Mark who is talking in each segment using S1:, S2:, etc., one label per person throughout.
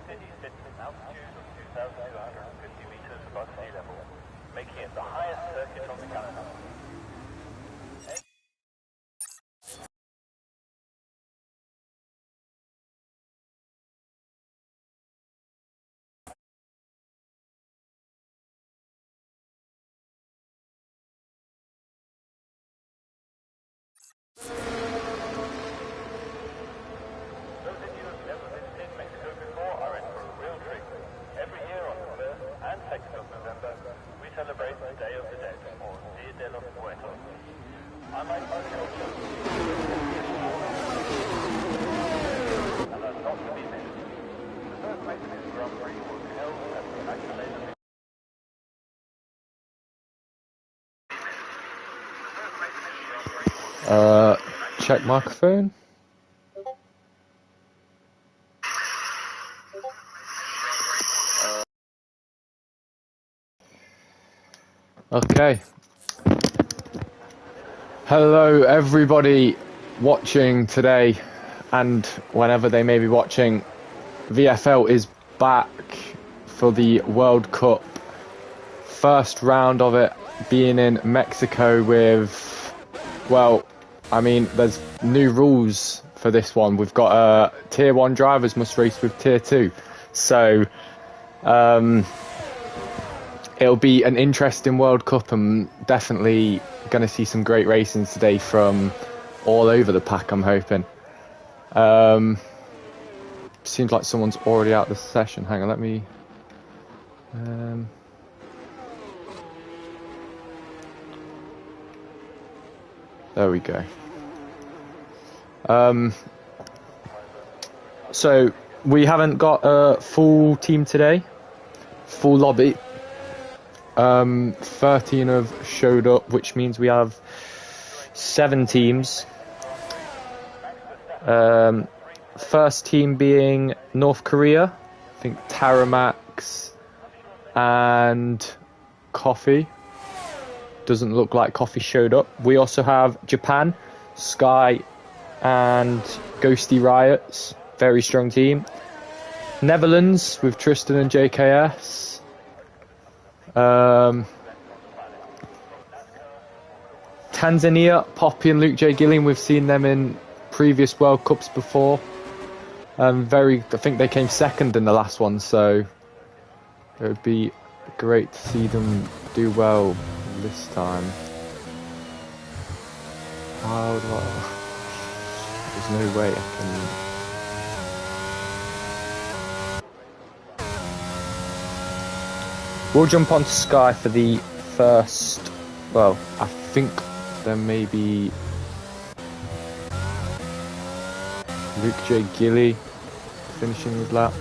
S1: city sits at an altitude of 2,250 meters above sea level, making it the highest circuit on the calendar. Those of you who have never visited Mexico before are in for a real treat. Every year on the 1st and 2nd of November, we celebrate the Day of the Dead, or Dia de los Muertos. Unlike most cultures, and are not to be missed. The first Mexican Grand Prix was held at the Magdalena.
S2: Check microphone. Okay. Hello everybody watching today and whenever they may be watching. VFL is back for the World Cup. First round of it being in Mexico with, well, I mean, there's new rules for this one. We've got Tier 1 drivers must race with Tier 2. So it'll be an interesting World Cup and definitely going to see some great racing today from all over the pack, I'm hoping. Seems like someone's already out of the session. Hang on, let me... there we go. So we haven't got a full team today, full lobby. 13 have showed up, which means we have 7 teams. First team being North Korea, I think Taramax and Coffee. Doesn't look like Coffee showed up. We also have Japan, Sky and Ghosty Riots, very strong team. Netherlands with Tristan and JKS. Tanzania, Poppy and Luke J. Gillian, we've seen them in previous World Cups before. I think they came second in the last one, so it would be great to see them do well this time. How do I... There's no way I can... We'll jump on Sky for the first... Well, I think there may be... Luke J. Gilly finishing his lap.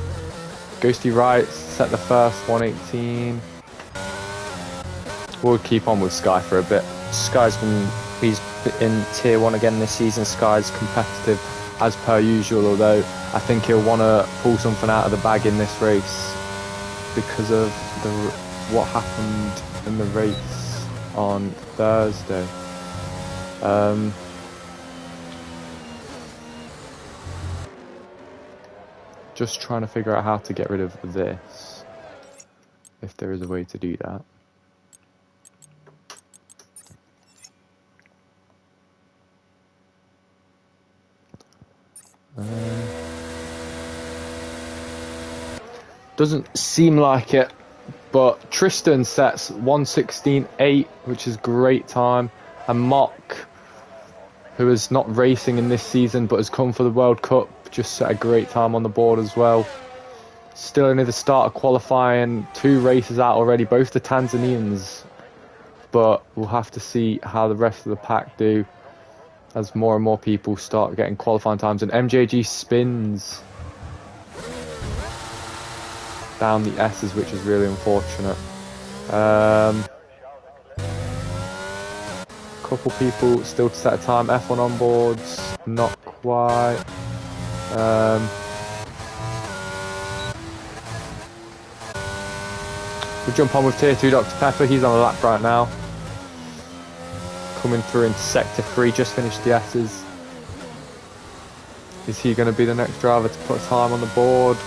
S2: Ghosty Rights set the first 118. We'll keep on with Sky for a bit. He's in Tier 1 again this season. Sky's competitive as per usual, although I think he'll want to pull something out of the bag in this race because of what happened in the race on Thursday. Just trying to figure out how to get rid of this, if there is a way to do that. Doesn't seem like it, but Tristan sets 1:16.8, which is great time, and Mock, who is not racing in this season but has come for the World Cup, just set a great time on the board as well. Still only the start of qualifying, 2 races out already, both the Tanzanians, but we'll have to see how the rest of the pack do as more and more people start getting qualifying times. And MJG spins down the S's, which is really unfortunate. Couple people still to set a time. F1 on boards, not quite. We'll jump on with Tier 2 Dr. Pepper. He's on a lap right now. Coming through into Sector 3, just finished the S's. Is he going to be the next driver to put time on the board?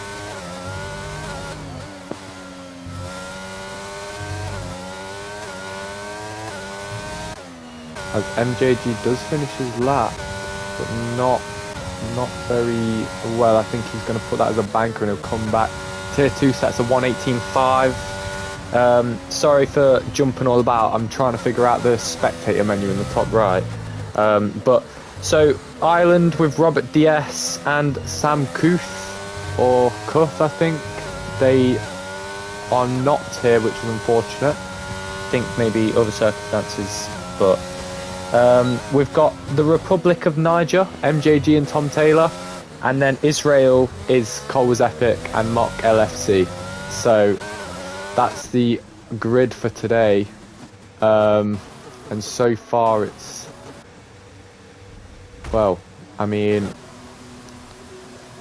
S2: as MJG does finish his lap, but not very well. I think he's going to put that as a banker and he'll come back. Tier 2 sets a 1:18.5. Sorry for jumping all about. I'm trying to figure out the spectator menu in the top right. But so Ireland with Robert DS and Sam Kuth, or Cuth, I think. They are not here, which is unfortunate. I think maybe other circumstances, but we've got the Republic of Niger, MJG and Tom Taylor, and then Israel is Cole's Epic and Mock LFC. So that's the grid for today, and so far it's, well, I mean,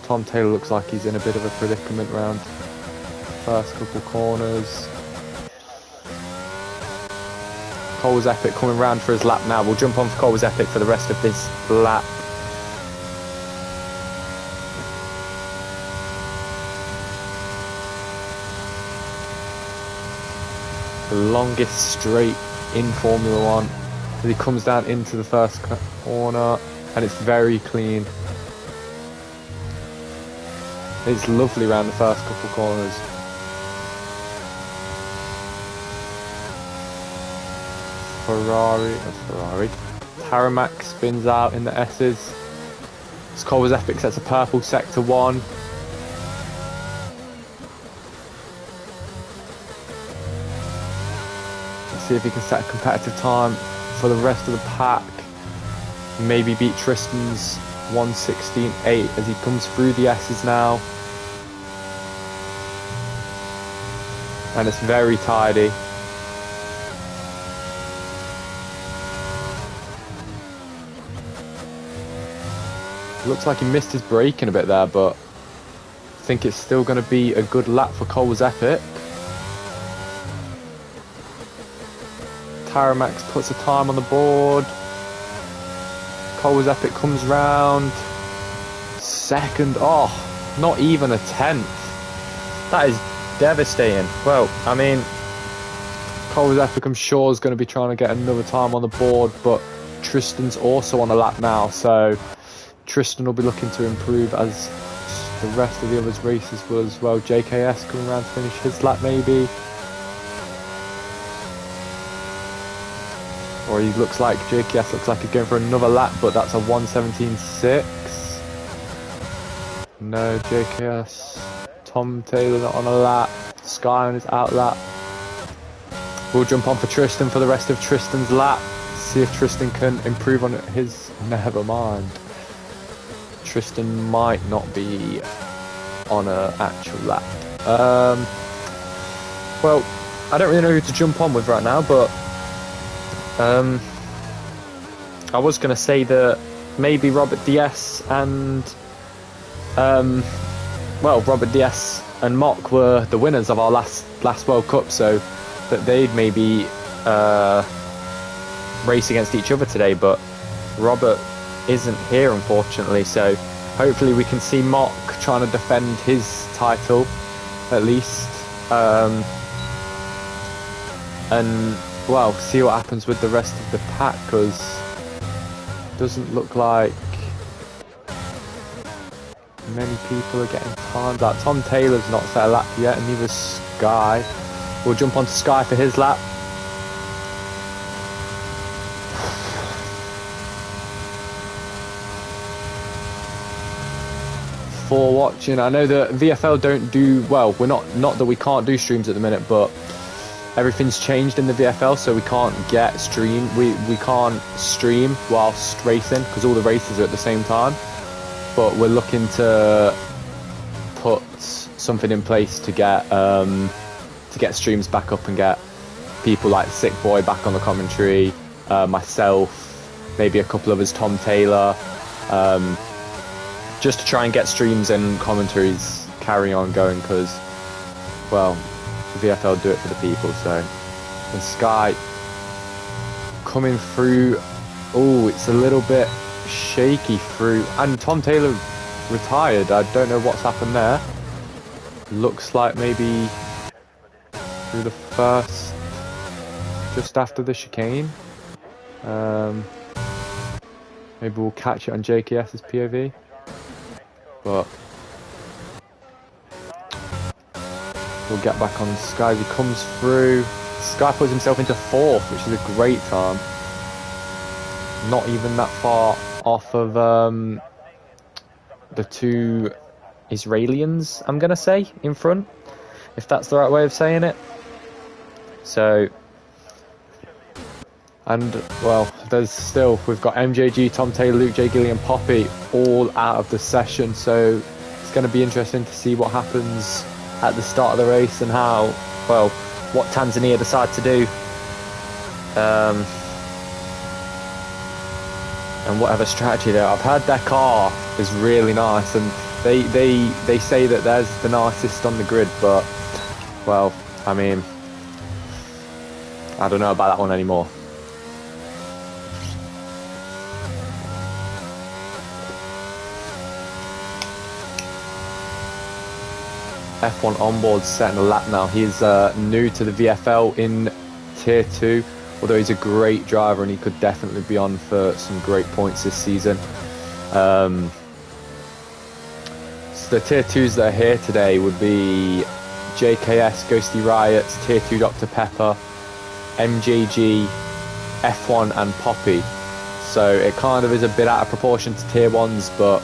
S2: Tom Taylor looks like he's in a bit of a predicament round first couple corners. Cole's Epic coming round for his lap now. We'll jump on for Cole's Epic for the rest of his lap. The longest straight in Formula 1. As he comes down into the first corner, and it's very clean. It's lovely around the first couple corners. Ferrari. Tarmac spins out in the S's. Cole's Epic sets a purple sector 1. Let's see if he can set a competitive time for the rest of the pack. Maybe beat Tristan's 1:16.8 as he comes through the S's now. And it's very tidy. Looks like he missed his braking a bit there, but I think it's still going to be a good lap for Cole's Epic. Tarmac puts a time on the board. Cole's Epic comes round. Second. Oh, not even a 10th. That is devastating. Well, I mean, Cole's Epic, I'm sure, is going to be trying to get another time on the board, but Tristan's also on a lap now, so Tristan will be looking to improve as the rest of the others' races will as well. JKS coming around to finish his lap maybe. Or he looks like, JKS looks like he's going for another lap, but that's a 1:17.6. No, JKS. Tom Taylor not on a lap. Sky on his out lap. We'll jump on for Tristan for the rest of Tristan's lap. See if Tristan can improve on his, never mind. Tristan might not be on an actual lap. Well, I don't really know who to jump on with right now, but I was going to say that maybe Robert DS and Robert DS and Mock were the winners of our last World Cup, so that they'd maybe race against each other today, but Robert isn't here unfortunately, so hopefully we can see Mock trying to defend his title at least, and well, see what happens with the rest of the pack, because it doesn't look like many people are getting timed out. Tom Taylor's not set a lap yet, and neither Sky. We'll jump onto Sky for his lap. For watching, I know that VFL don't do well. We're not that we can't do streams at the minute, but everything's changed in the VFL, so we can't get stream. We can't stream whilst racing because all the races are at the same time. But we're looking to put something in place to get streams back up and get people like Sick Boy back on the commentary, myself, maybe a couple of us, Tom Taylor, just to try and get streams and commentaries carry on going, because, well, the VFL do it for the people. So, and Sky coming through. Oh, it's a little bit shaky through, and Tom Taylor retired. I don't know what's happened there. Looks like maybe through the first, just after the chicane. Maybe we'll catch it on JKS's POV. But we'll get back on Sky as he comes through. Sky puts himself into 4th, which is a great time. Not even that far off of the 2 Israelians, I'm going to say, in front. If that's the right way of saying it. So, and, well, we've got MJG, Tom Taylor, Luke J. Gillian, Poppy, all out of the session. So, it's going to be interesting to see what happens at the start of the race and what Tanzania decide to do. And whatever strategy there. I've heard their car is really nice, and they say that there's the nicest on the grid, but, well, I mean, I don't know about that one anymore. F1 onboard setting a lap now. He's new to the VFL in Tier 2, although he's a great driver and he could definitely be on for some great points this season. So the Tier 2s that are here today would be JKS, Ghosty Riots, Tier 2 Dr. Pepper, MJG, F1 and Poppy. So it kind of is a bit out of proportion to Tier 1s, but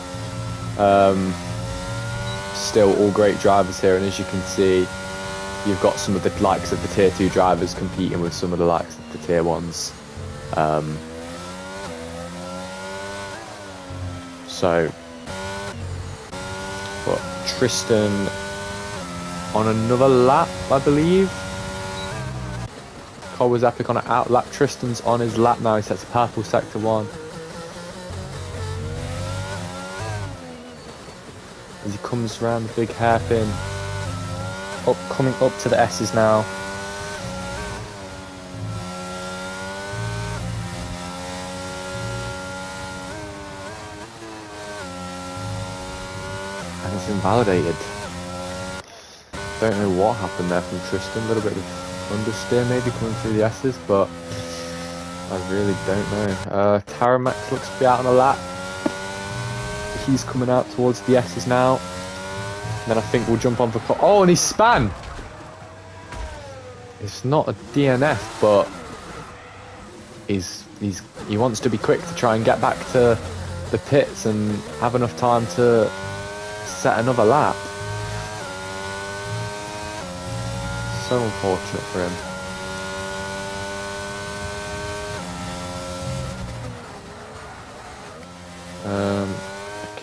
S2: still all great drivers here. And as you can see, you've got some of the likes of the Tier 2 drivers competing with some of the likes of the Tier 1s. But Tristan on another lap, I believe. Cole was epic on an out lap. Tristan's on his lap now. He sets a purple sector 1. As he comes around the big hairpin. Coming up to the S's now. And it's invalidated. Don't know what happened there from Tristan. A little bit of understeer maybe coming through the S's, but I really don't know. Taramax looks to be out on the lap. He's coming out towards the S's now. And then I think we'll jump on for... Oh, and he span! It's not a DNF, but he wants to be quick to try and get back to the pits and have enough time to set another lap. So unfortunate for him.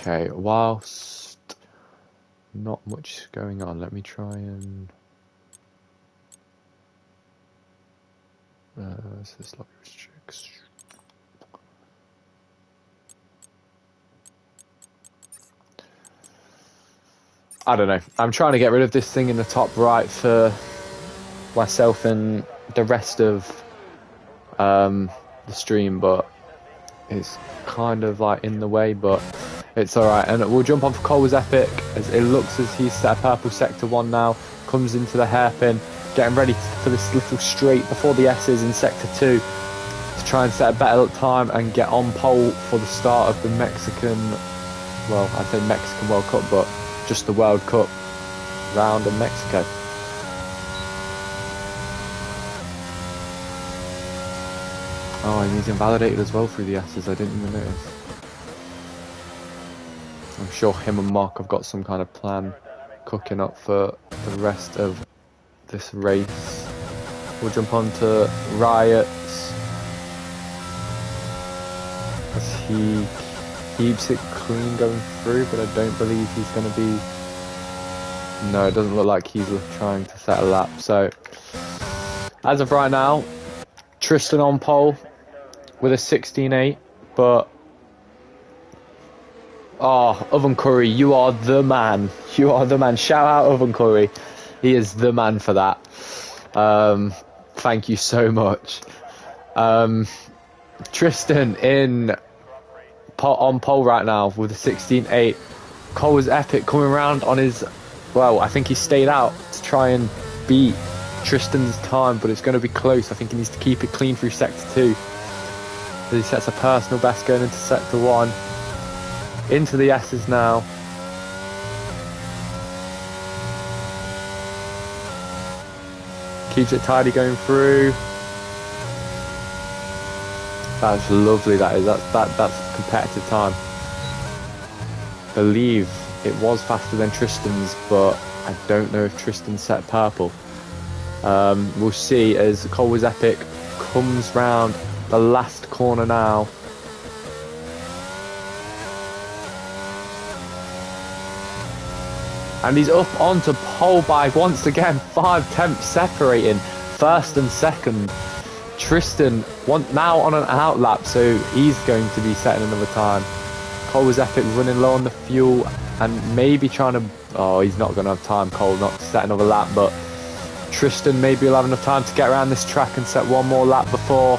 S2: Okay, whilst not much going on, let me try and this like restricts. I don't know. I'm trying to get rid of this thing in the top right for myself and the rest of the stream, but it's kind of like in the way, but it's alright. And we'll jump on for Cole's Epic, as it looks as he's set a purple sector 1 now, comes into the hairpin, getting ready for this little straight before the S's in sector 2 to try and set a better time and get on pole for the start of the Mexican, well, I'd say Mexican World Cup, but just the World Cup round in Mexico. Oh, and he's invalidated as well through the S's, I didn't even notice. I'm sure him and Mark have got some kind of plan cooking up for the rest of this race. We'll jump on to Riots as he keeps it clean going through, but I don't believe he's going to be... No, it doesn't look like he's trying to set a lap. So, as of right now, Tristan on pole with a 16.8, but... Oh, Oven Curry, you are the man. You are the man. Shout out Oven Curry. He is the man for that. Thank you so much. Tristan on pole right now with a 16.8. Cole was epic coming around on his... Well, I think he stayed out to try and beat Tristan's time, but it's going to be close. I think he needs to keep it clean through sector 2. He sets a personal best going into sector 1. Into the S's now. Keeps it tidy going through. That's lovely, that is. That's competitive time. Believe it was faster than Tristan's, but I don't know if Tristan set purple. We'll see as Cole Was Epic comes round the last corner now. And he's up onto pole by, once again, 5 tenths separating first and second. Tristan now on an outlap, so he's going to be setting another time. Cole Was Epic running low on the fuel and maybe trying to... Oh, he's not going to have time, Cole, not to set another lap, but Tristan maybe will have enough time to get around this track and set one more lap before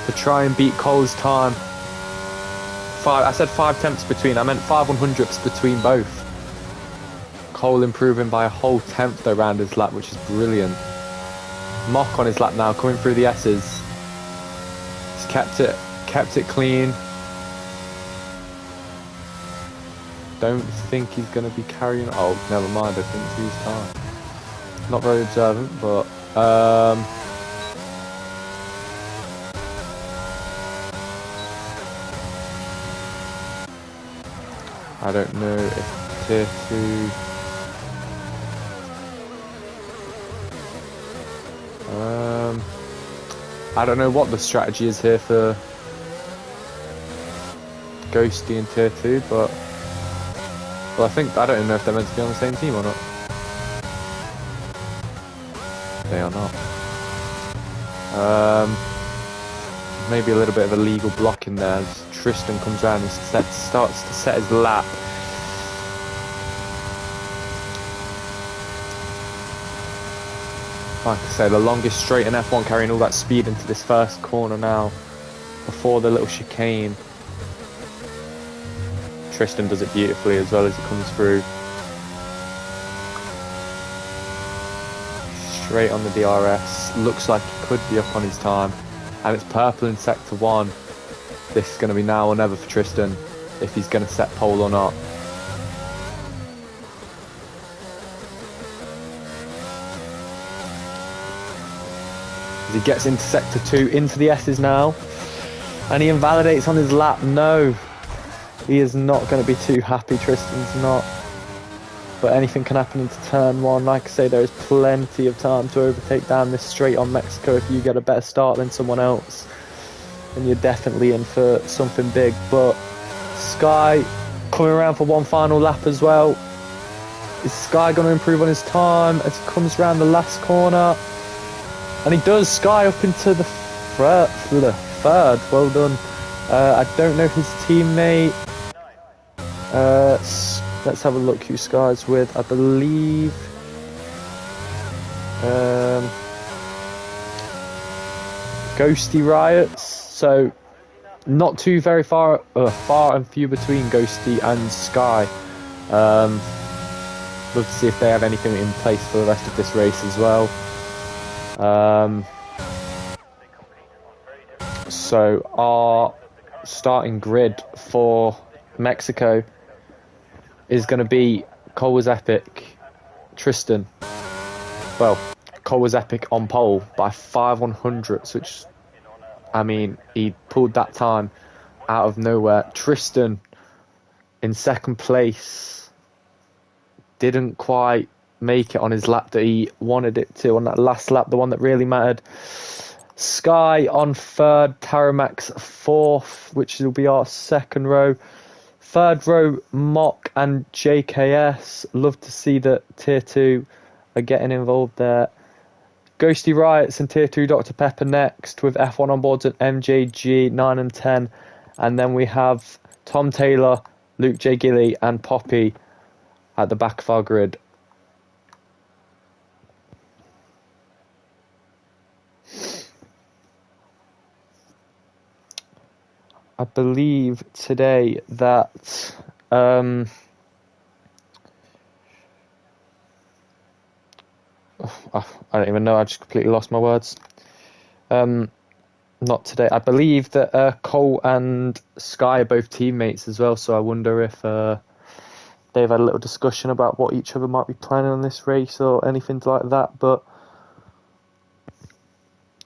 S2: to try and beat Cole's time. I said 5 tenths between, I meant 5/100ths between both. Cole improving by a whole tenth around his lap, which is brilliant. Mock on his lap now, coming through the S's. He's kept it clean. Don't think he's going to be carrying... Oh, never mind, I think he's time. Not very observant, but... I don't know if Tier 2... I don't know what the strategy is here for Ghosty and Tier 2, but... Well, I don't even know if they're meant to be on the same team or not. They are not. Maybe a little bit of a legal block in there as Tristan comes around and starts to set his lap. Like I say, the longest straight in F1, carrying all that speed into this first corner now, before the little chicane. Tristan does it beautifully as well as he comes through. Straight on the DRS, looks like he could be up on his time. And it's purple in sector 1. This is going to be now or never for Tristan, if he's going to set pole or not. He gets into sector 2, into the S's now, and he invalidates on his lap. No, he is not going to be too happy. Tristan's not, but anything can happen into turn 1. Like I say, there is plenty of time to overtake down this straight on Mexico if you get a better start than someone else, and you're definitely in for something big. But Sky coming around for one final lap as well. Is Sky going to improve on his time as he comes around the last corner? And he does. Sky up into the third. Well done. I don't know his teammate. Let's have a look who Sky's with. I believe... Ghosty Riots. So, not too very far and few between Ghosty and Sky. Love to see if they have anything in place for the rest of this race as well. So our starting grid for Mexico is going to be Cole Was Epic, Tristan. Well, Cole Was Epic on pole by 5/100ths, which, I mean, he pulled that time out of nowhere. Tristan in second place, didn't quite make it on his lap that he wanted it to, on that last lap, the one that really mattered. Sky on third, Taramax fourth, which will be our second row. Third row, Mock and JKS. Love to see that Tier 2 are getting involved there. Ghosty Riots and Tier 2 Dr. Pepper next, with F1 on boards at MJG 9 and 10. And then we have Tom Taylor, Luke J. Gilly and Poppy at the back of our grid. I believe today that I don't even know, I just completely lost my words. Not today. I believe that Cole and Sky are both teammates as well, so I wonder if they've had a little discussion about what each other might be planning on this race or anything like that. But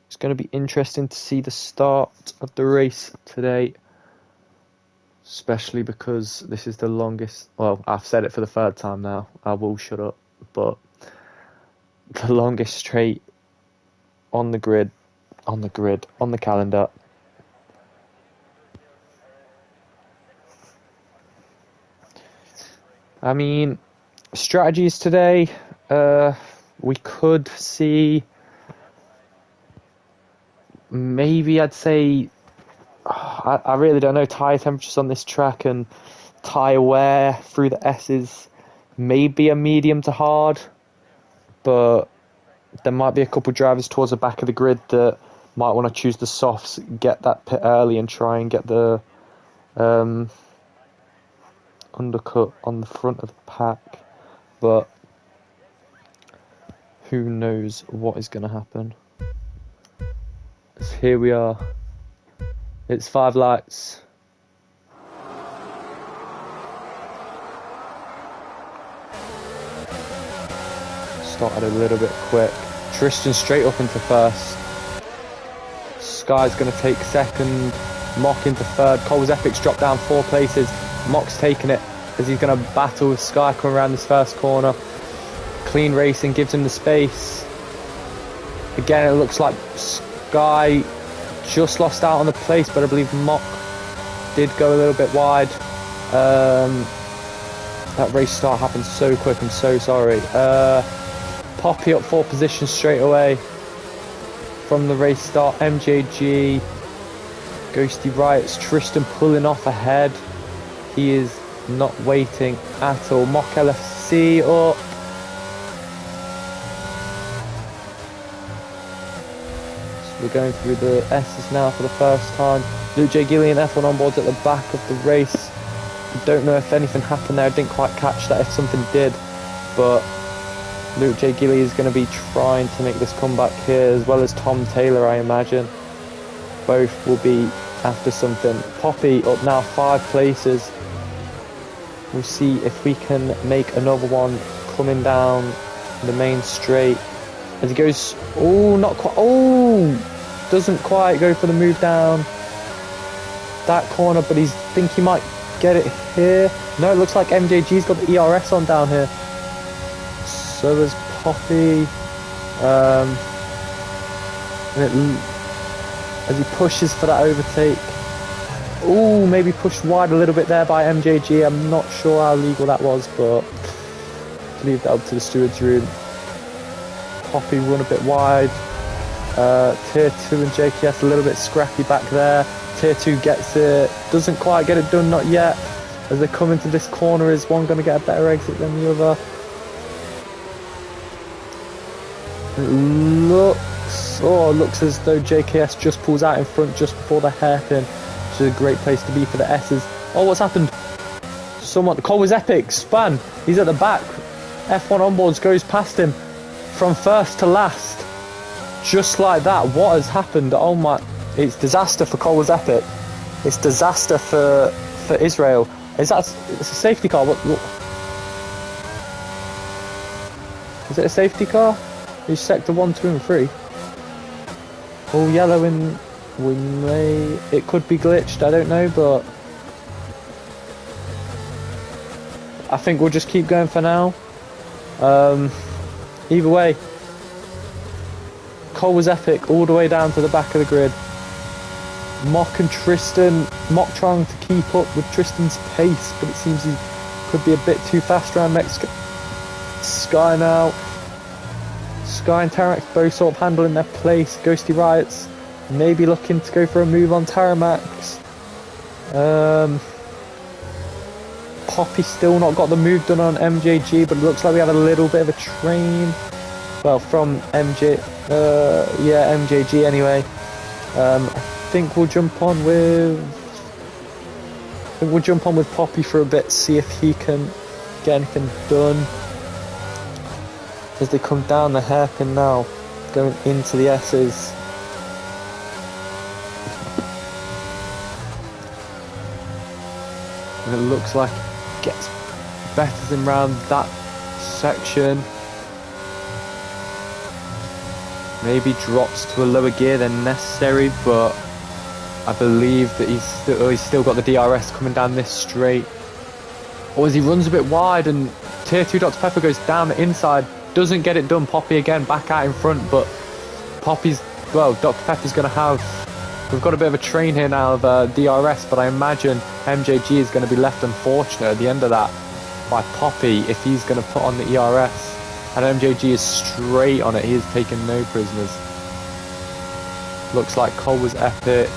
S2: it's going to be interesting to see the start of the race today, especially because this is the longest. Well, I've said it for the third time now. I will shut up. But the longest straight on the calendar. I mean, strategies today, we could see, maybe I'd say, I really don't know, tyre temperatures on this track and tyre wear through the S's, maybe a medium to hard, but there might be a couple drivers towards the back of the grid that might want to choose the softs, get that pit early and try and get the undercut on the front of the pack, but who knows what is going to happen. So here we are. It's 5 lights. Started a little bit quick. Tristan straight up into first. Sky's going to take second. Mock into third. Cole's Epic's dropped down 4 places. Mock's taking it as he's going to battle with Sky coming around this first corner. Clean racing gives him the space. Again, it looks like Sky just lost out on the place, but I believe Mock did go a little bit wide. That race start happened so quick, I'm so sorry. Poppy up 4 positions straight away from the race start. MJG, Ghosty Riots, Tristan pulling off ahead. He is not waiting at all. Mock LFC up. So we're going through the S's now for the first time. Luke J. Gillian F1 on boards at the back of the race. I don't know if anything happened there. I didn't quite catch that if something did, but Luke J. Gilly is going to be trying to make this comeback here, as well as Tom Taylor, I imagine. Both will be after something. Poppy up now 5 places. We'll see if we can make another one coming down the main straight. As he goes, oh, not quite, oh, doesn't quite go for the move down that corner, but he's think he might get it here. No, it looks like MJG's got the ERS on down here. So there's Poppy. As he pushes for that overtake. Ooh, maybe pushed wide a little bit there by MJG. I'm not sure how legal that was, but leave that up to the steward's room. Poppy run a bit wide. Tier 2 and JKS a little bit scrappy back there. Tier 2 gets it. Doesn't quite get it done, not yet. As they come into this corner, is one going to get a better exit than the other? It looks as though JKS just pulls out in front just before the hairpin, which is a great place to be for the S's. Oh, what's happened? Someone, Cole was epic, spun, he's at the back. F1 onboards goes past him from first to last. Just like that, what has happened? Oh my, it's disaster for Cole was epic. It's disaster for Israel. It's a safety car? What? Is it a safety car? Is sector 1, 2 and 3? All yellow in, it could be glitched, I don't know, but I think we'll just keep going for now. Either way, Cole was epic all the way down to the back of the grid. Mock and Tristan, Mock trying to keep up with Tristan's pace, but it seems he could be a bit too fast around Mexico. Sky now. Sky and Tarmac both sort of handling their place. Ghosty Riots maybe looking to go for a move on Tarmax. Poppy still not got the move done on MJG, but it looks like we have a little bit of a train. Well, from MJG anyway. I think we'll jump on with Poppy for a bit, see if he can get anything done. As they come down the hairpin now, going into the S's. And it looks like it gets better than round that section. Maybe drops to a lower gear than necessary, but I believe that he's still got the DRS coming down this straight. Or as he runs a bit wide and Tier 2 Dr. Pepper goes down the inside, doesn't get it done. Poppy again back out in front, but Poppy's, well, Dr. Pepper's going to have, we've got a bit of a train here now of DRS, but I imagine MJG is going to be left unfortunate at the end of that by Poppy if he's going to put on the ERS. And MJG is straight on it. He has taken no prisoners. Looks like Cole was epic.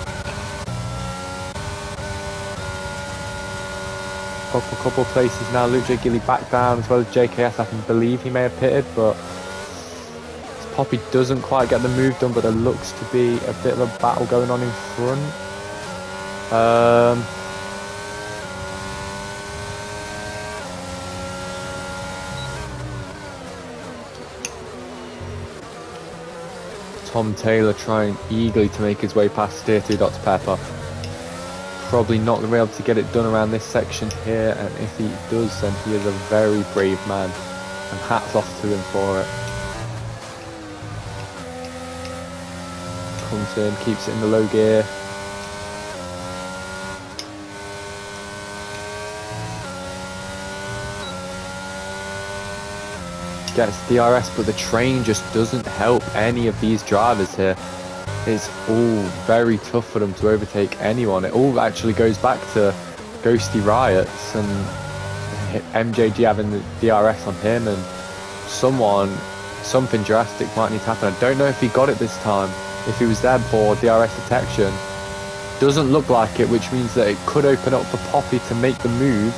S2: Up a couple of places now. Luke J. Gilly back down as well as JKS. I can believe he may have pitted, but Poppy doesn't quite get the move done, but there looks to be a bit of a battle going on in front. Tom Taylor trying eagerly to make his way past Tier 2 Dr. Pepper. Probably not going to be able to get it done around this section here, and if he does, then he is a very brave man, and hats off to him for it. Comes in, keeps it in the low gear. Gets DRS, but the train just doesn't help any of these drivers here. It's all very tough for them to overtake anyone. It all actually goes back to Ghosty Riots and MJG having the DRS on him, and something drastic might need to happen. I don't know if he got it this time, if he was there for DRS detection. Doesn't look like it, which means that it could open up for Poppy to make the move,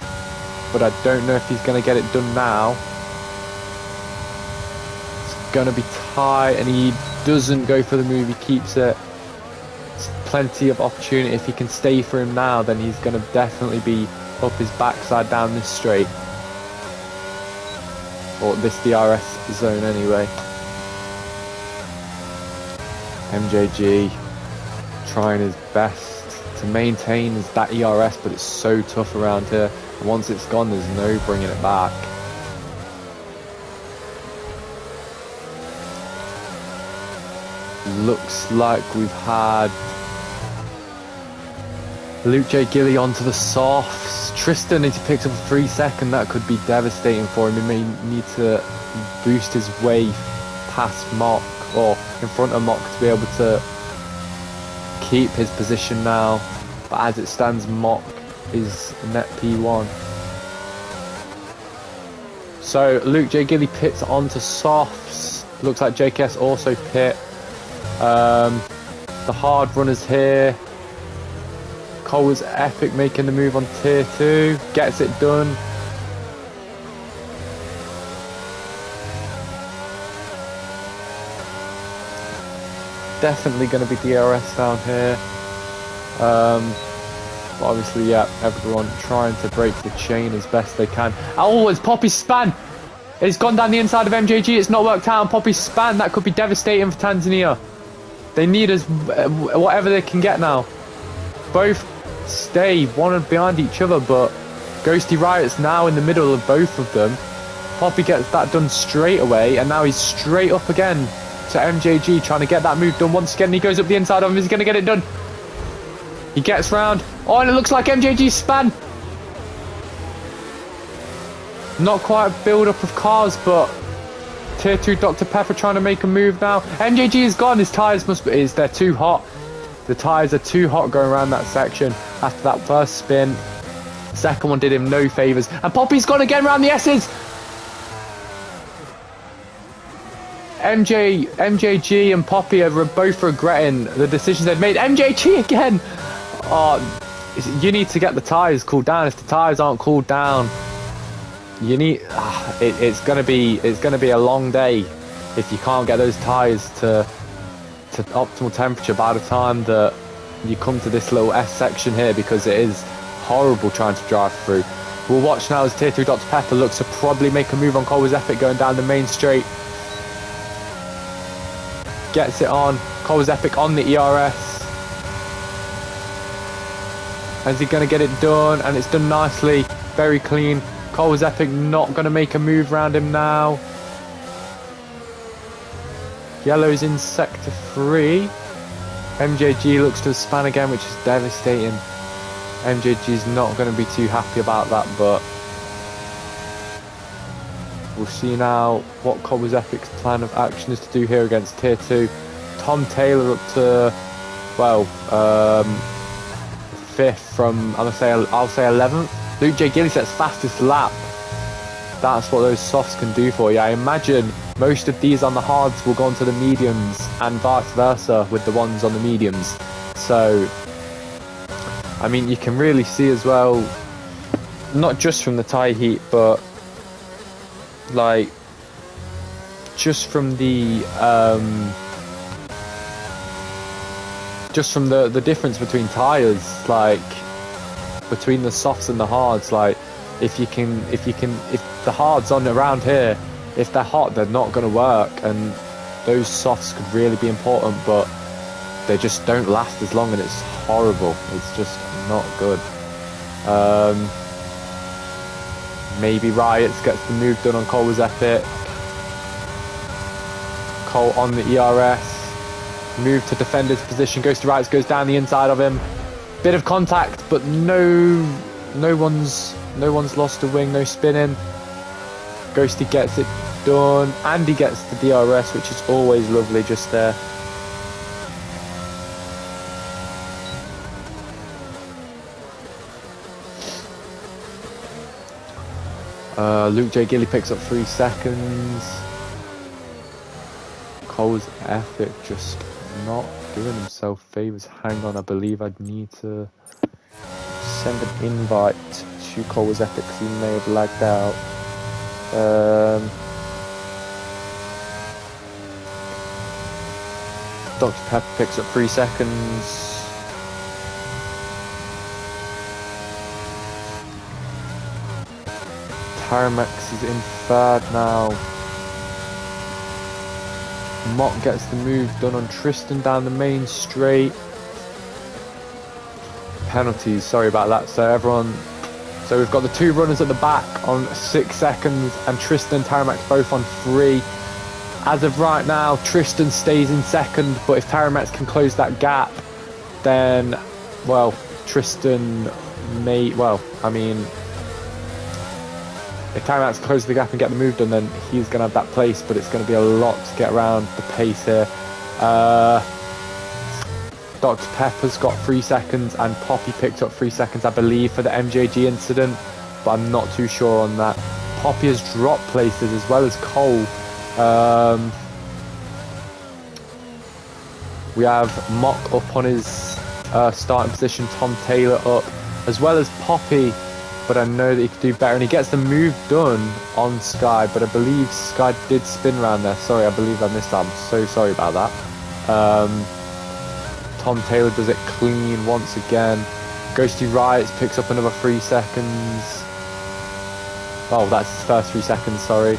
S2: but I don't know if he's going to get it done now. Going to be tight, and he doesn't go for the move. He keeps it. It's plenty of opportunity. If he can stay for him now, then he's going to definitely be up his backside down this straight, or this DRS zone anyway. MJG trying his best to maintain that ERS, but it's so tough around here, and once it's gone there's no bringing it back. Looks like we've had Luke J. Gilly onto the softs. Tristan, if he picks up a 3 second, that could be devastating for him. He may need to boost his way past Mock, or in front of Mock, to be able to keep his position now. But as it stands, Mock is net P1. So Luke J. Gilly pits onto softs. Looks like JKS also pit. The hard runners here. Cole was epic making the move on tier 2. Gets it done. Definitely going to be DRS down here. But obviously, yeah, everyone trying to break the chain as best they can. Oh, it's Poppy's span! It's gone down the inside of MJG. It's not worked out on Poppy's span. That could be devastating for Tanzania. They need us whatever they can get now. Both stay one behind each other, but Ghosty Riot's now in the middle of both of them. Poppy gets that done straight away, and now he's straight up again to MJG, trying to get that move done once again. He goes up the inside of him. He's going to get it done. He gets round. Oh, and it looks like MJG's span. Not quite a build-up of cars, but Tier 2 Dr. Pepper trying to make a move now. MJG is gone. His tyres must be... They're too hot. The tyres are too hot going around that section after that first spin. Second one did him no favours. And Poppy's gone again around the S's. MJG and Poppy are both regretting the decisions they've made. MJG again. Oh, you need to get the tyres cooled down. If the tyres aren't cooled down, you need. It's gonna be a long day if you can't get those tyres to optimal temperature by the time that you come to this little S section here, because it is horrible trying to drive through. We'll watch now as Tier 2 Dr. Pepper looks to probably make a move on Cole was Epic going down the main straight. Gets it on. Cole was Epic on the ERS. Is he going to get it done? And it's done nicely. Very clean. Cole was Epic not going to make a move around him now. Yellow's in sector 3. MJG looks to span again, which is devastating. MJG's not going to be too happy about that, but we'll see now what Cole was Epic's plan of action is to do here against Tier 2. Tom Taylor up to, well, 5th from, I'll say 11th. Luke J. Gilly sets fastest lap. That's what those softs can do for you. I imagine most of these on the hards will go onto the mediums and vice versa with the ones on the mediums. So, I mean, you can really see as well, not just from the tyre heat, but like just from the difference between tyres, like between the softs and the hards. Like if the hards on around here, if they're hot, they're not going to work, and those softs could really be important, but they just don't last as long, and it's horrible. It's just not good. Maybe Riots gets the move done on Cole was Epic. Cole on the ERS, move to defend his position, goes to Riots, goes down the inside of him. Bit of contact, but no one's lost a wing, no spinning. Ghosty gets it done, and he gets the DRS, which is always lovely just there. Luke J. Gilly picks up 3 seconds. Cole's Epic just not doing himself favours. Hang on, I believe I'd need to send an invite to Cole's Epic because he may have lagged out. Dr. Pepper picks up 3 seconds. Tarmax is in 3rd now. Mock gets the move done on Tristan down the main straight. Penalties, sorry about that. So we've got the 2 runners at the back on 6 seconds, and Tristan and Tarmax both on 3. As of right now, Tristan stays in 2nd, but if Tarmax can close that gap, then, well, Tristan may, well, I mean, if Tarmax closes the gap and get the move done, then he's going to have that place, but it's going to be a lot to get around the pace here. Dr. Pepper's got 3 seconds, and Poppy picked up 3 seconds, I believe, for the MJG incident, but I'm not too sure on that. Poppy has dropped places as well as Cole. We have Mock up on his starting position, Tom Taylor up, as well as Poppy, but I know that he could do better, and he gets the move done on Sky, but I believe Sky did spin around there. Sorry, I believe I missed that. I'm so sorry about that. Tom Taylor does it clean once again. Ghosty Riots picks up another 3 seconds. Oh, that's his first 3 seconds, sorry.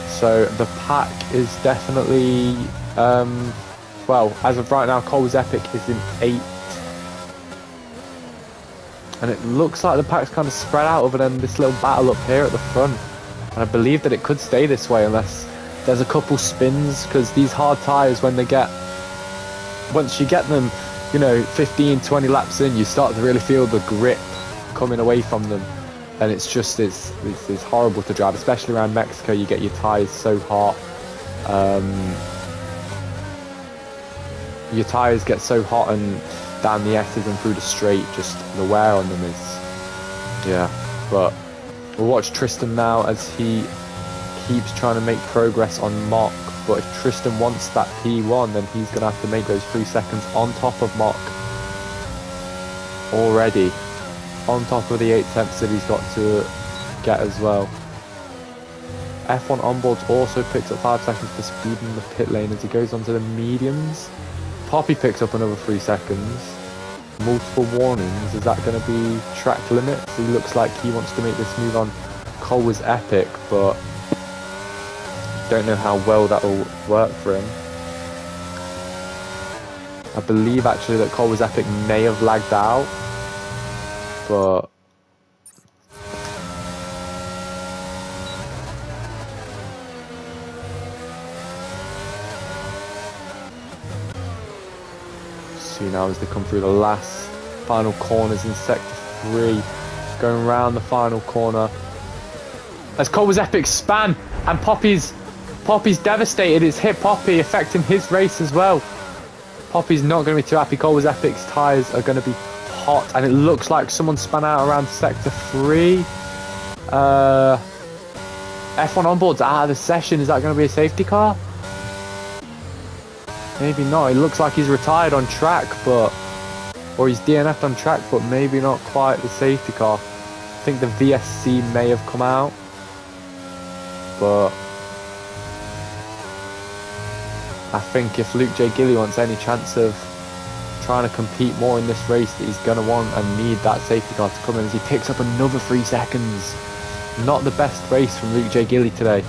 S2: So the pack is definitely, well, as of right now, Cole's Epic is in 8th. And it looks like the pack's kind of spread out other than this little battle up here at the front. And I believe that it could stay this way unless there's a couple spins, because these hard tyres, when they get, once you get them, you know, 15, 20 laps in, you start to really feel the grip coming away from them. And it's just, it's horrible to drive, especially around Mexico. You get your tyres so hot. Your tyres get so hot, and down the S's and through the straight, just the wear on them is, yeah. But we'll watch Tristan now as he keeps trying to make progress on Mock. But if Tristan wants that P1, then he's going to have to make those 3 seconds on top of Mock already, on top of the 8 tenths that he's got to get as well. F1 onboards also picks up 5 seconds for speed in the pit lane as he goes onto the mediums. Poppy picks up another 3 seconds. Multiple warnings. Is that going to be track limits? He looks like he wants to make this move on Cole was Epic, but don't know how well that will work for him. I believe actually that Cole was Epic may have lagged out. but see now as they come through the last final corners in sector 3, going round the final corner. As Cole was epic span, and Poppy's devastated. It's hit Poppy, affecting his race as well. Poppy's not going to be too happy. Cole was epic's tyres are going to be hot, and it looks like someone spun out around sector 3. F1 onboard's out of the session. Is that going to be a safety car? Maybe not. It looks like he's retired on track, but or he's DNF'd on track, but maybe not quite the safety car. I think the VSC may have come out, but I think if Luke J. Gilly wants any chance of trying to compete more in this race, that he's going to want and need that safety car to come in, as he picks up another 3 seconds. Not the best race from Luke J. Gilly today.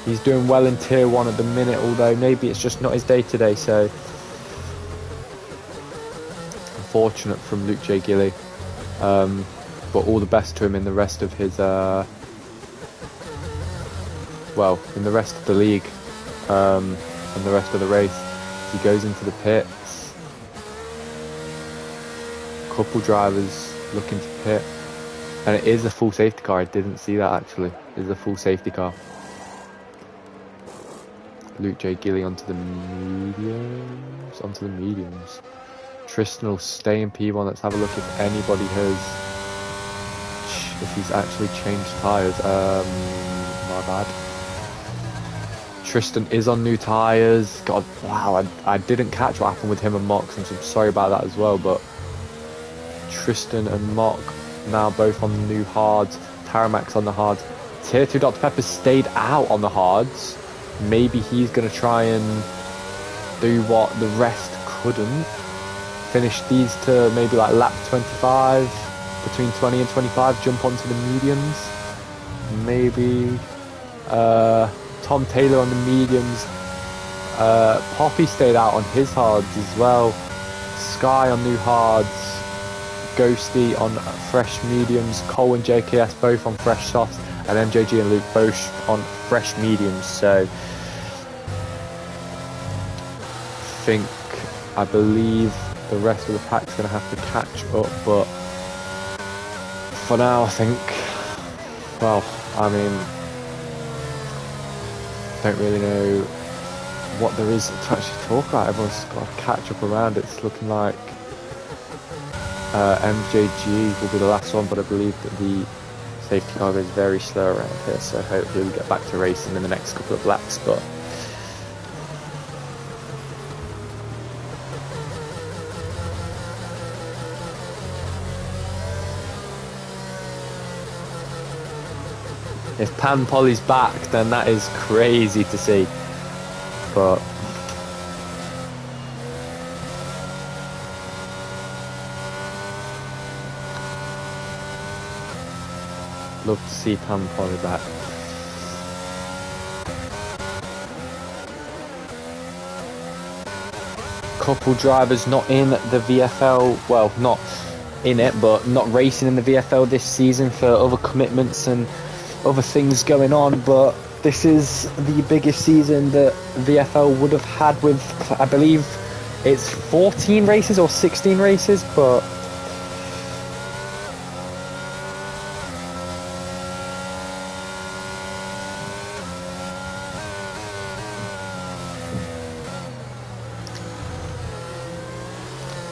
S2: He's doing well in tier 1 at the minute, although maybe it's just not his day today, so unfortunate from Luke J. Gilly. But all the best to him in the rest of his well, in the rest of the league, and the rest of the race. He goes into the pits. Couple drivers looking to pit, and it is a full safety car. I didn't see that actually. It is a full safety car. Luke J. Gilly onto the mediums. Tristan will stay in P1. Let's have a look if anybody if he's actually changed tyres. My bad. Tristan is on new tyres. God, wow, I didn't catch what happened with him and Mock, so I'm sorry about that as well, but Tristan and Mock now both on the new hards. Taramax on the hards. Tier 2 Dr. Pepper stayed out on the hards. Maybe he's going to try and do what the rest couldn't. Finish these to maybe like lap 25, between 20 and 25, jump onto the mediums. Maybe Tom Taylor on the mediums. Poppy stayed out on his hards as well. Sky on new hards. Ghosty on fresh mediums. Cole and JKS both on fresh softs. And MJG and Luke both on fresh mediums. So I believe the rest of the pack's going to have to catch up. But for now, I think, well, I mean, don't really know what there is to actually talk about. Everyone's got to catch up around. It's looking like MJG will be the last one, but I believe that the safety car goes very slow around here, so hopefully we'll get back to racing in the next couple of laps. But if Pan Polly's back, then that is crazy to see. But love to see Pan Polly back. Couple drivers not in the VFL, well, not in it, but not racing in the VFL this season for other commitments and other things going on. But this is the biggest season that VFL would have had, with, I believe it's 14 races or 16 races, but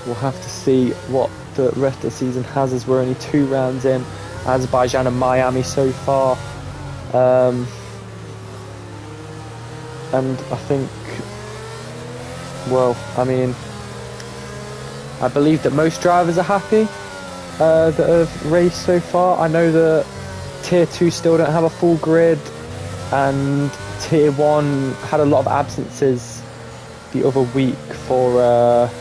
S2: we'll have to see what the rest of the season has, as we're only 2 rounds in. Azerbaijan and Miami so far. And I think, well, I mean, I believe that most drivers are happy that have raced so far. I know that Tier 2 still don't have a full grid, and Tier 1 had a lot of absences the other week for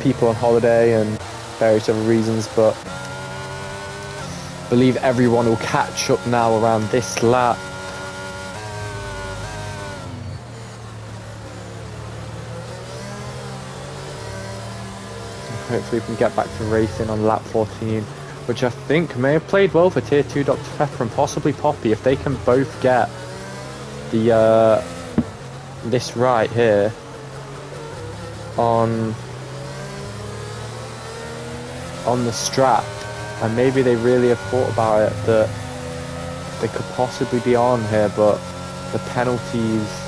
S2: people on holiday and various other reasons, but I believe everyone will catch up now around this lap. Hopefully we can get back to racing on lap 14, which I think may have played well for Tier 2 Dr. Pepper and possibly Poppy. If they can both get the this right here on the strap, and maybe they really have thought about it, that they could possibly be on here, but the penalties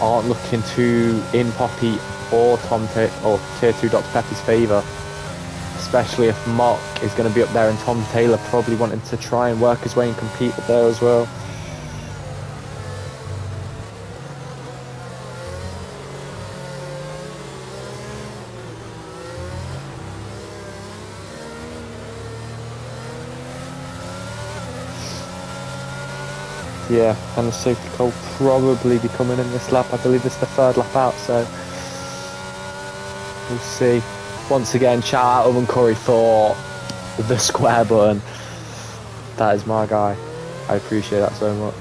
S2: aren't looking too in Poppy or or Tier 2 Dr. Pepper's favour, especially if Mock is going to be up there and Tom Taylor probably wanting to try and work his way and compete up there as well. Yeah, and the safety car will probably be coming in this lap. I believe it's the 3rd lap out, so we'll see. Once again, shout out Owen Curry for the square button. That is my guy. I appreciate that so much.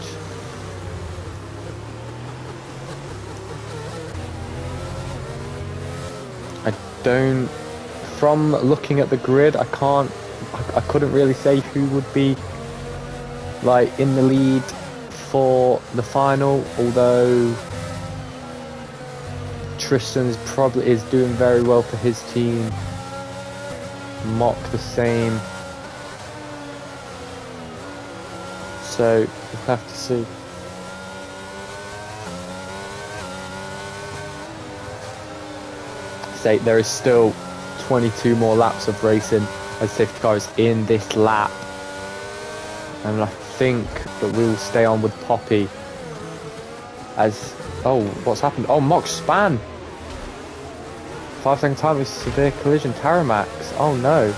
S2: From looking at the grid, I couldn't really say who would be like in the lead for the final, although Tristan's probably is doing very well for his team. Mock the same. So we'll have to see. Say there is still 22 more laps of racing as safety car is in this lap, and I think that we will stay on with Poppy as... Oh, what's happened? Oh, Mock span! 5-second time with severe collision. Taramax. Oh no.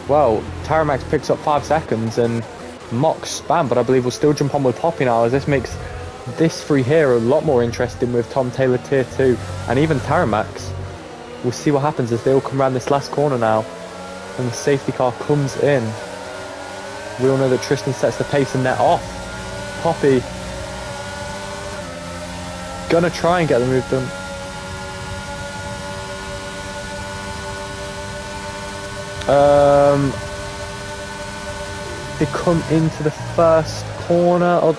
S2: Well, Taramax picks up 5 seconds and Mock span, but I believe we'll still jump on with Poppy now, as this makes this three here a lot more interesting with Tom Taylor Tier 2 and even Taramax. We'll see what happens as they all come around this last corner now and the safety car comes in. We all know that Tristan sets the pace and they're off. Poppy gonna try and get the move done. They come into the first corner of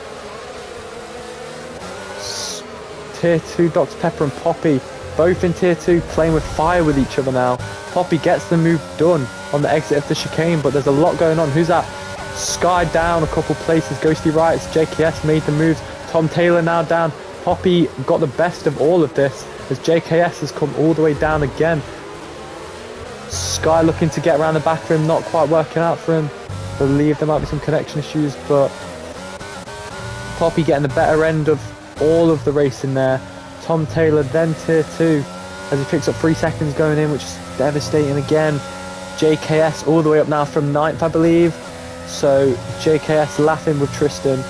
S2: Tier 2 Dr. Pepper and Poppy, both in Tier 2 playing with fire with each other now. Poppy gets the move done on the exit of the chicane, but there's a lot going on. Who's that? Sky down a couple places. Ghosty Rights, JKS made the moves. Tom Taylor now down. Poppy got the best of all of this as JKS has come all the way down again. Sky looking to get around the back of him, not quite working out for him. Believe there might be some connection issues, but Poppy getting the better end of all of the racing there. Tom Taylor then Tier 2 as he picks up 3 seconds going in, which is devastating again. JKS all the way up now from 9th, I believe. So JKS laughing with Tristan.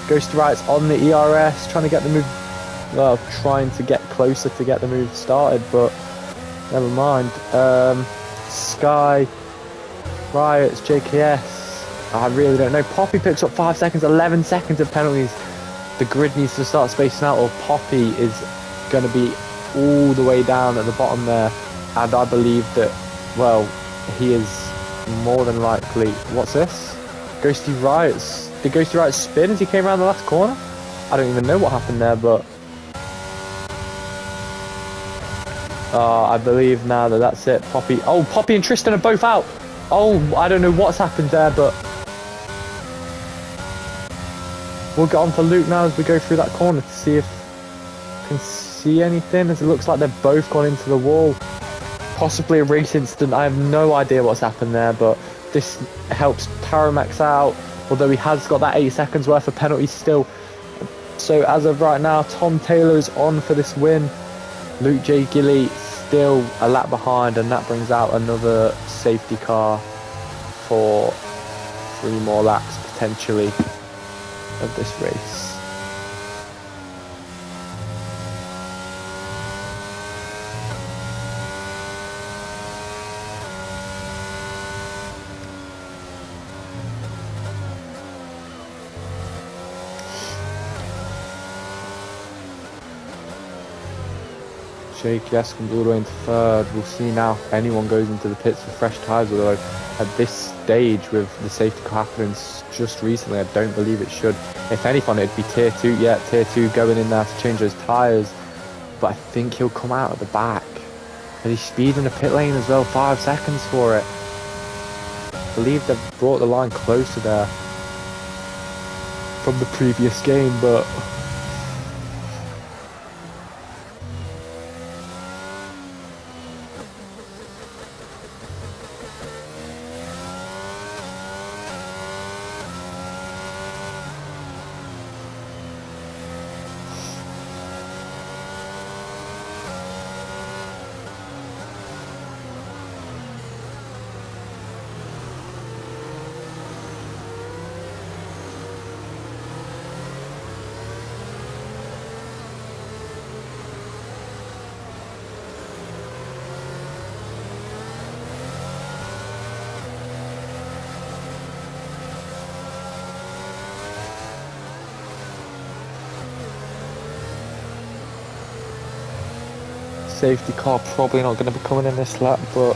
S2: Goes to rights on the ERS, trying to get the move, well, trying to get closer to get the move started, but never mind. Sky, Riots, JKS, I really don't know. Poppy picks up 5 seconds, 11 seconds of penalties. The grid needs to start spacing out, or Poppy is going to be all the way down at the bottom there. And I believe that, well, he is more than likely... What's this? Ghosty Riots. Did Ghosty Riots spin as he came around the last corner? I don't even know what happened there, but... I believe now that that's it. Poppy... Oh, Poppy and Tristan are both out! Oh, I don't know what's happened there, but... We'll get on for Luke now as we go through that corner to see if we can see anything, as it looks like they've both gone into the wall. Possibly a race incident. I have no idea what's happened there, but this helps Taramax out, although he has got that 8 seconds worth of penalties still. So as of right now, Tom Taylor is on for this win. Luke J. Gilly still a lap behind, and that brings out another safety car for 3 more laps potentially of this race. JKS comes all the way into third. We'll see now if anyone goes into the pits with fresh tyres, although at this stage with the safety car happening just recently, I don't believe it should. If anything, it'd be tier 2. Yeah, tier 2 going in there to change those tyres. But I think he'll come out at the back. And he's speeding the pit lane as well, 5 seconds for it. I believe they've brought the line closer there from the previous game, but safety car probably not going to be coming in this lap, but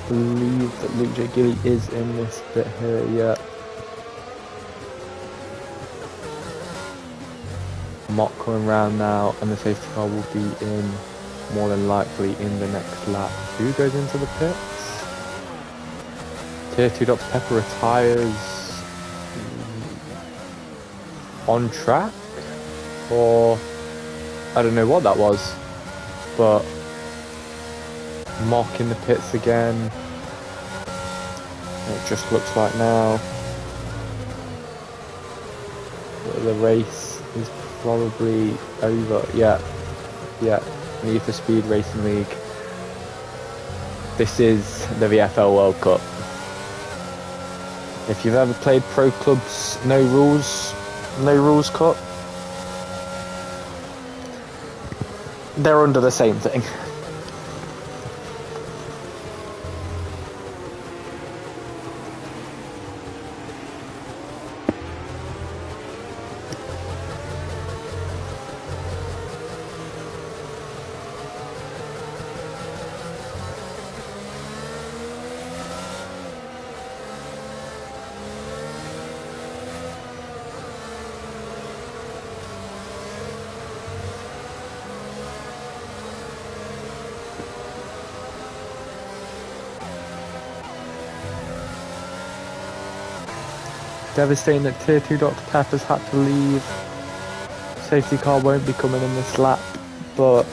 S2: I believe that Luke J. Gilly is in this bit here, yeah. Mock coming round now, and the safety car will be in more than likely in the next lap. Who goes into the pits? Tier 2 Dr. Pepper retires on track, or I don't know what that was, but Mock in the pits again. It just looks like now the race is probably over. Yeah, Need for Speed Racing League. This is the VFL World Cup. If you've ever played Pro Club's No Rules Cup, they're under the same thing. Devastating that Tier 2 Dr. Pepper's had to leave. Safety car won't be coming in this lap, but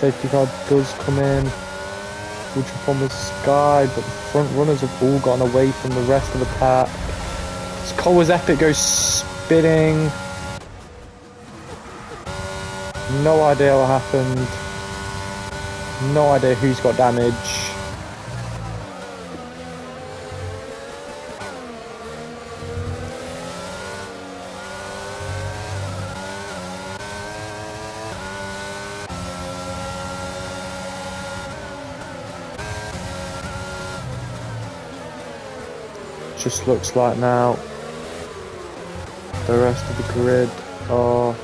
S2: safety car does come in. Will jump on the sky, but the front runners have all gotten away from the rest of the pack. As Cole was epic goes spinning. No idea what happened. No idea who's got damage. Just looks like now the rest of the grid are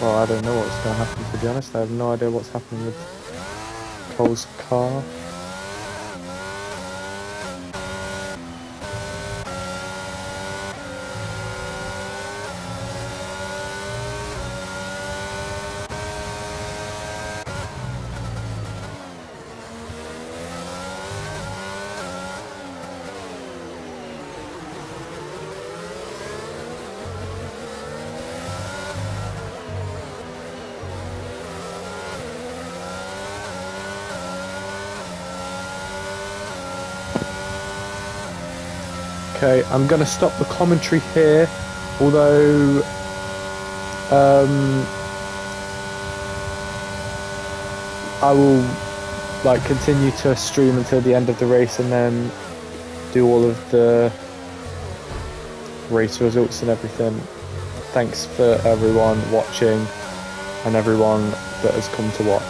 S2: well, I don't know what's going to happen, to be honest. I have no idea what's happening with Cole's car. Okay, I'm gonna stop the commentary here, although I will like continue to stream until the end of the race and then do all of the race results and everything. Thanks for everyone watching and everyone that has come to watch.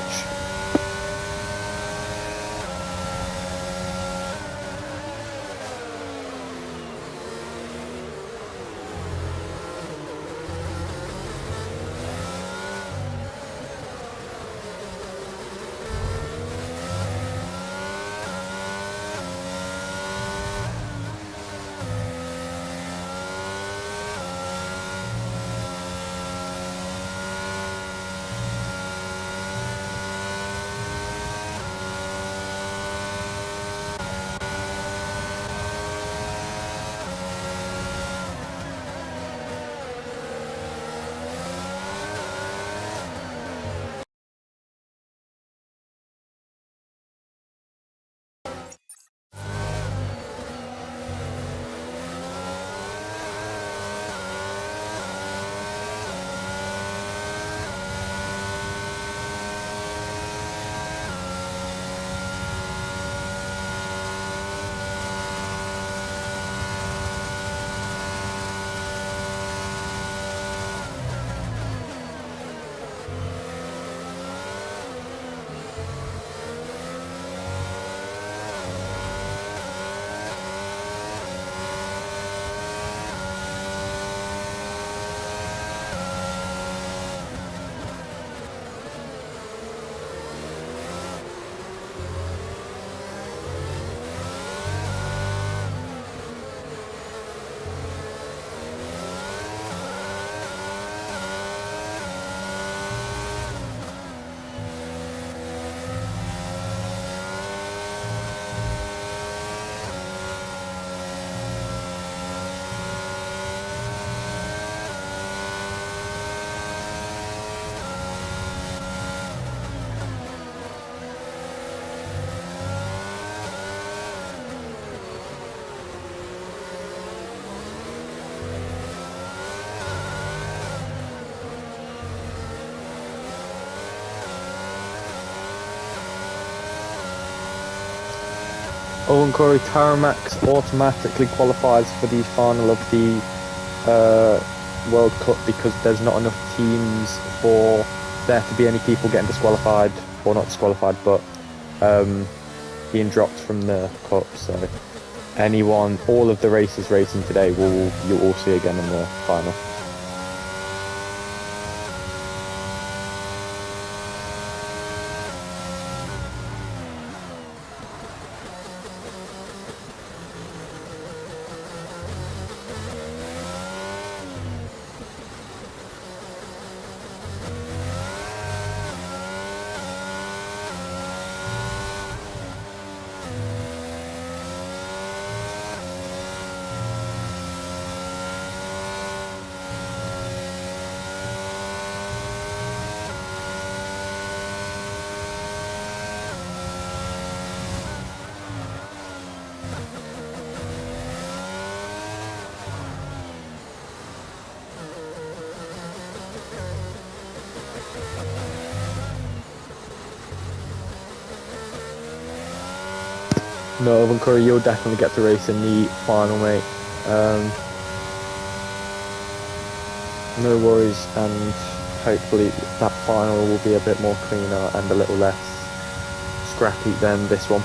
S2: Owen Corey Tarmac automatically qualifies for the final of the World Cup because there's not enough teams for there to be any people getting disqualified, or not disqualified, but being dropped from the cup. So anyone, all of the races racing today, you'll all see again in the final. No, Owen Curry, you'll definitely get to race in the final, mate. No worries, and hopefully that final will be a bit more cleaner and a little less scrappy than this one.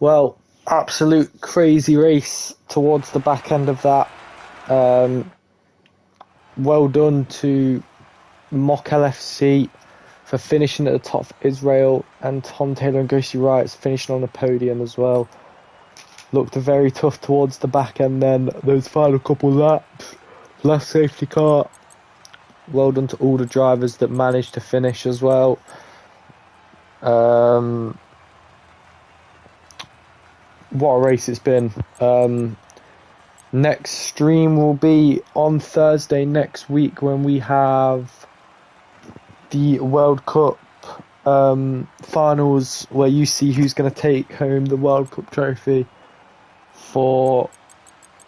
S2: Well, absolute crazy race towards the back end of that. Well done to Mock LFC for finishing at the top of Israel, and Tom Taylor and Ghosty Wrights finishing on the podium as well. Looked very tough towards the back end then, those final couple laps. Last safety car. Well done to all the drivers that managed to finish as well. What a race it's been. Next stream will be on Thursday next week when we have the World Cup finals, where you see who's going to take home the World Cup trophy for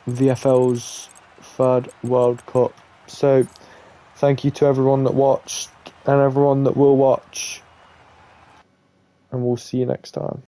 S2: VFL's third World Cup. So thank you to everyone that watched and everyone that will watch, and we'll see you next time.